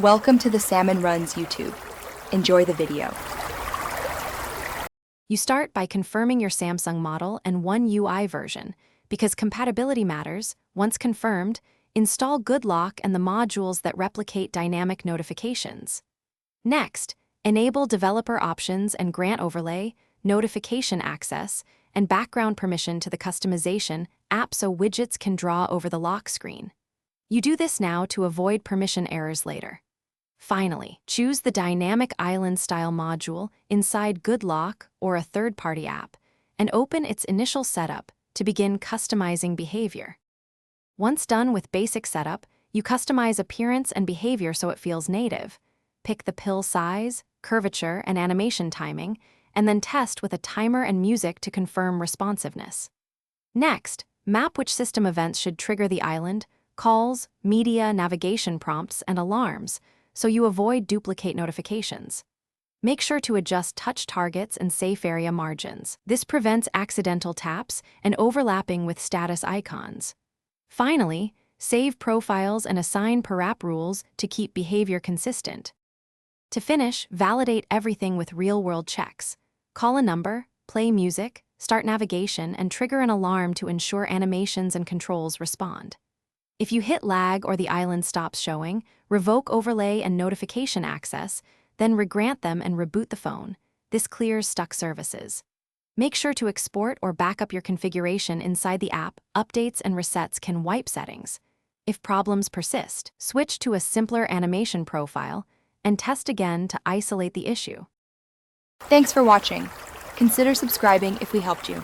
Welcome to the Salmon Runs YouTube. Enjoy the video. You start by confirming your Samsung model and One UI version. Because compatibility matters, once confirmed, install GoodLock and the modules that replicate dynamic notifications. Next, enable developer options and grant overlay, notification access, and background permission to the customization app so widgets can draw over the lock screen. You do this now to avoid permission errors later. Finally, choose the Dynamic Island Style module inside GoodLock or a third-party app, and open its initial setup to begin customizing behavior. Once done with basic setup, you customize appearance and behavior so it feels native. Pick the pill size, curvature, and animation timing, and then test with a timer and music to confirm responsiveness. Next, map which system events should trigger the island, calls, media, navigation prompts, and alarms, so you avoid duplicate notifications. Make sure to adjust touch targets and safe area margins. This prevents accidental taps and overlapping with status icons. Finally, save profiles and assign per app rules to keep behavior consistent. To finish, validate everything with real-world checks. Call a number, play music, start navigation, and trigger an alarm to ensure animations and controls respond. If you hit lag or the island stops showing, revoke overlay and notification access, then regrant them and reboot the phone. This clears stuck services. Make sure to export or back up your configuration inside the app. Updates and resets can wipe settings. If problems persist, switch to a simpler animation profile and test again to isolate the issue. Thanks for watching. Consider subscribing if we helped you.